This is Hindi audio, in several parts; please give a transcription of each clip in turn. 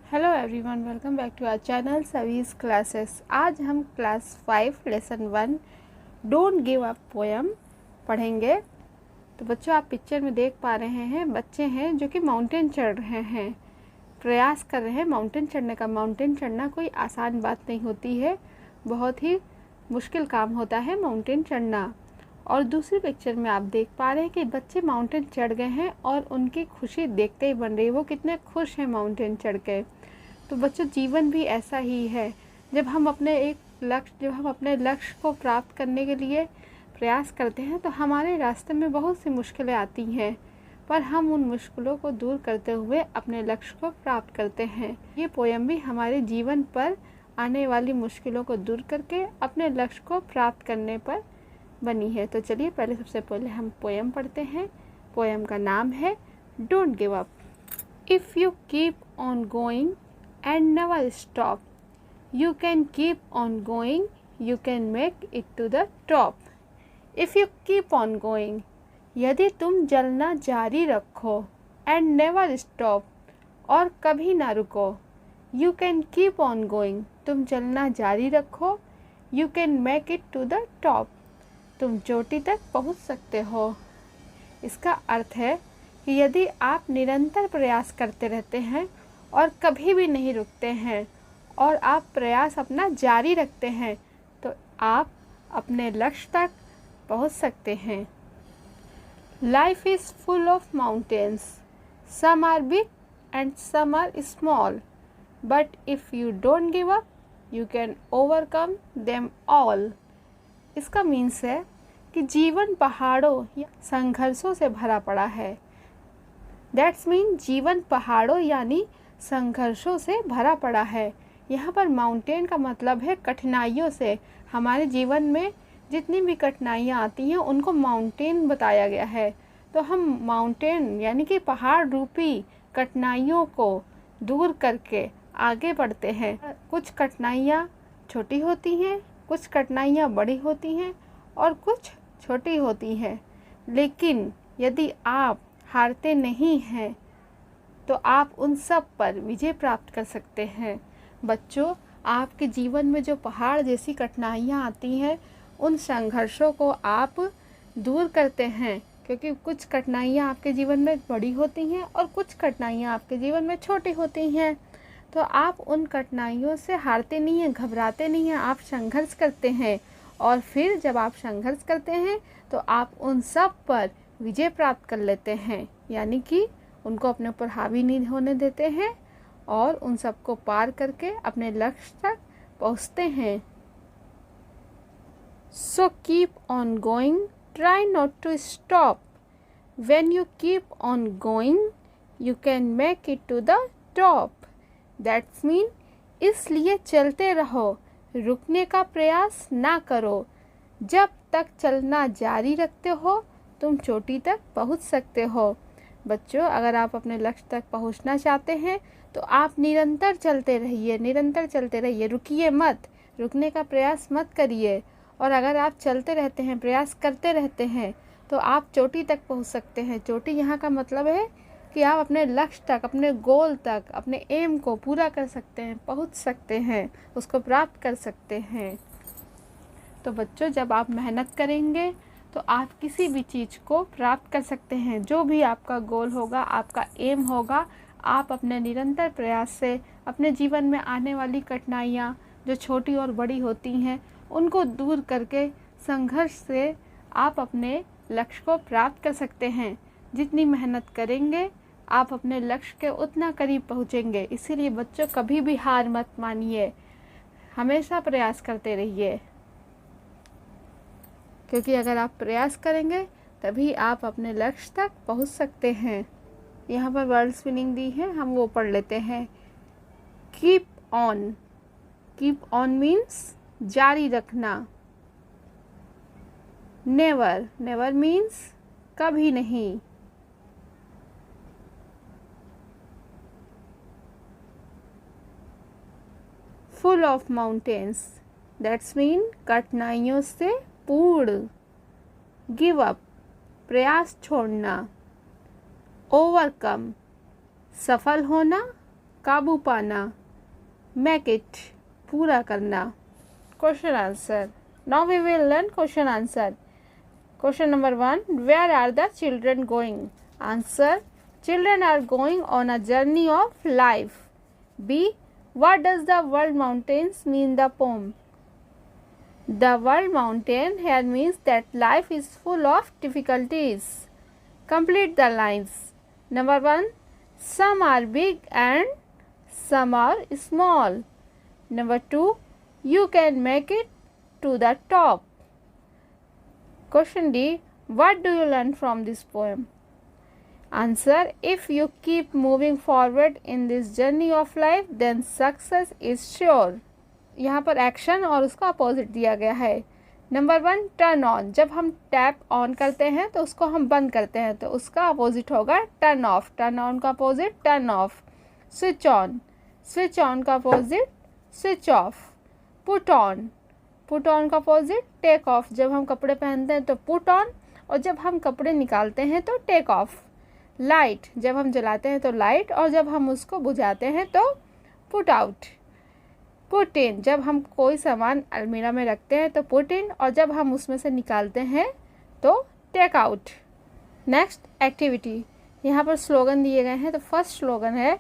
Hello everyone, welcome back to our channel Savi's classes. आज हम class 5 lesson 1 don't give up poem पढ़ेंगे। तो बच्चों, आप पिक्चर में देख पा रहे हैं बच्चे हैं जो कि माउंटेन चढ़ रहे हैं, प्रयास कर रहे हैं माउंटेन चढ़ने का। माउंटेन चढ़ना कोई आसान बात नहीं होती है, बहुत ही मुश्किल काम होता है माउंटेन चढ़ना। और दूसरी पिक्चर में आप देख पा रहे हैं कि बच्चे माउंटेन चढ़ गए हैं और उनकी खुशी देखते ही बन रही है, वो कितने खुश हैं माउंटेन चढ़ के। तो बच्चों, जीवन भी ऐसा ही है। जब हम अपने लक्ष्य को प्राप्त करने के लिए प्रयास करते हैं तो हमारे रास्ते में बहुत सी मुश्किलें आती हैं, पर हम उन मुश्किलों को दूर करते हुए अपने लक्ष्य को प्राप्त करते हैं। ये पोयम भी हमारे जीवन पर आने वाली मुश्किलों को दूर करके अपने लक्ष्य को प्राप्त करने पर बनी है। तो चलिए सबसे पहले हम पोयम पढ़ते हैं। पोयम का नाम है don't give up. If you keep on going and never stop, you can keep on going, you can make it to the top. If you keep on going, यदि तुम जलना जारी रखो, and never stop, और कभी ना रुको, you can keep on going, तुम जलना जारी रखो, you can make it to the top, तुम चोटी तक पहुंच सकते हो। इसका अर्थ है कि यदि आप निरंतर प्रयास करते रहते हैं और कभी भी नहीं रुकते हैं और आप प्रयास अपना जारी रखते हैं तो आप अपने लक्ष्य तक पहुंच सकते हैं। Life is full of mountains, some are big and some are small, but if you don't give up you can overcome them all. इसका मीन्स है कि जीवन पहाड़ों या संघर्षों से भरा पड़ा है। दैट्स मीन जीवन पहाड़ों यानी संघर्षों से भरा पड़ा है। यहाँ पर माउंटेन का मतलब है कठिनाइयों से। हमारे जीवन में जितनी भी कठिनाइयाँ आती हैं उनको माउंटेन बताया गया है। तो हम माउंटेन यानी कि पहाड़ रूपी कठिनाइयों को दूर करके आगे बढ़ते हैं। कुछ कठिनाइयाँ छोटी होती हैं, कुछ कठिनाइयाँ बड़ी होती हैं और कुछ छोटी होती हैं, लेकिन यदि आप हारते नहीं हैं तो आप उन सब पर विजय प्राप्त कर सकते हैं। बच्चों, आपके जीवन में जो पहाड़ जैसी कठिनाइयाँ आती हैं उन संघर्षों को आप दूर करते हैं, क्योंकि कुछ कठिनाइयाँ आपके जीवन में बड़ी होती हैं और कुछ कठिनाइयाँ आपके जीवन में छोटी होती हैं। तो आप उन कठिनाइयों से हारते नहीं हैं, घबराते नहीं हैं, आप संघर्ष करते हैं। और फिर जब आप संघर्ष करते हैं तो आप उन सब पर विजय प्राप्त कर लेते हैं, यानी कि उनको अपने ऊपर हावी नहीं होने देते हैं और उन सबको पार करके अपने लक्ष्य तक पहुंचते हैं। So keep on going, try not to stop, when you keep on going you can make it to the top. That's mean इसलिए चलते रहो, रुकने का प्रयास ना करो। जब तक चलना जारी रखते हो तुम चोटी तक पहुंच सकते हो। बच्चों, अगर आप अपने लक्ष्य तक पहुंचना चाहते हैं तो आप निरंतर चलते रहिए, रुकिए मत, रुकने का प्रयास मत करिए। और अगर आप चलते रहते हैं, प्रयास करते रहते हैं तो आप चोटी तक पहुंच सकते हैं। चोटी यहाँ का मतलब है कि आप अपने लक्ष्य तक, अपने गोल तक, अपने एम को पूरा कर सकते हैं, पहुँच सकते हैं, उसको प्राप्त कर सकते हैं। तो बच्चों, जब आप मेहनत करेंगे तो आप किसी भी चीज़ को प्राप्त कर सकते हैं। जो भी आपका गोल होगा, आपका एम होगा, आप अपने निरंतर प्रयास से अपने जीवन में आने वाली कठिनाइयाँ जो छोटी और बड़ी होती हैं उनको दूर करके संघर्ष से आप अपने लक्ष्य को प्राप्त कर सकते हैं। जितनी मेहनत करेंगे आप अपने लक्ष्य के उतना करीब पहुँचेंगे। इसीलिए बच्चों, कभी भी हार मत मानिए, हमेशा प्रयास करते रहिए, क्योंकि अगर आप प्रयास करेंगे तभी आप अपने लक्ष्य तक पहुंच सकते हैं। यहाँ पर वर्ड्स मीनिंग दी है, हम वो पढ़ लेते हैं। Keep on, keep on means जारी रखना। नेवर, नेवर मीन्स कभी नहीं। Full of mountains, that's mean कठिनाइयों से पूर्ण। गिव अप, प्रयास छोड़ना। ओवरकम, सफल होना, काबू पाना, मेक इट, पूरा करना। Question answer. Now we will learn question answer. Question number 1, where are the children going? Answer, children are going on a journey of life. B, what does the word mountains mean the poem? The word mountain here means that life is full of difficulties. Complete the lines. Number 1, some are big and some are small. Number 2, you can make it to the top. Question D, what do you learn from this poem? Answer, if you keep moving forward in this journey of life, then success is sure. यहाँ पर एक्शन और उसका अपोजिट दिया गया है। Number 1, turn on. जब हम टैप ऑन करते हैं तो उसको हम बंद करते हैं, तो उसका अपोजिट होगा टर्न ऑफ। टर्न ऑन का opposite turn off. Switch on, switch on का opposite switch off. Put on, put on का अपोजिट टेक ऑफ। जब हम कपड़े पहनते हैं तो पुट ऑन, और जब हम कपड़े निकालते हैं तो टेक ऑफ। लाइट, जब हम जलाते हैं तो लाइट, और जब हम उसको बुझाते हैं तो पुट आउट। पुट इन, जब हम कोई सामान अलमीरा में रखते हैं तो पुट इन, और जब हम उसमें से निकालते हैं तो टेक आउट। नेक्स्ट एक्टिविटी, यहाँ पर स्लोगन दिए गए हैं। तो फर्स्ट स्लोगन है,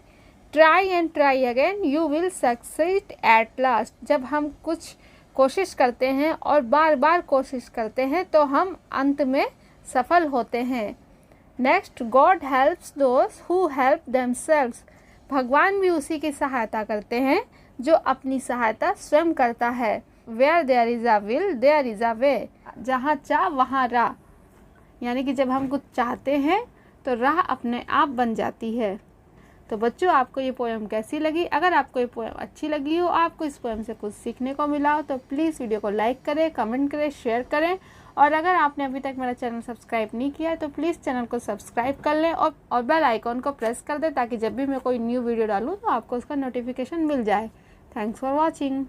try and try again you will succeed at last. जब हम कुछ कोशिश करते हैं और बार बार कोशिश करते हैं तो हम अंत में सफल होते हैं। Next, God helps those who help themselves. भगवान भी उसी की सहायता करते हैं जो अपनी सहायता स्वयं करता है। Where there is a will there is a way. जहाँ चाह वहाँ राह, यानी कि जब हम कुछ चाहते हैं तो राह अपने आप बन जाती है। तो बच्चों, आपको ये पोएम कैसी लगी? अगर आपको ये पोएम अच्छी लगी हो, आपको इस पोएम से कुछ सीखने को मिला हो, तो प्लीज़ वीडियो को लाइक करें, कमेंट करें, शेयर करें। और अगर आपने अभी तक मेरा चैनल सब्सक्राइब नहीं किया है तो प्लीज़ चैनल को सब्सक्राइब कर लें और बेल आइकॉन को प्रेस कर दें, ताकि जब भी मैं कोई न्यू वीडियो डालूँ तो आपको उसका नोटिफिकेशन मिल जाए। Thanks for watching.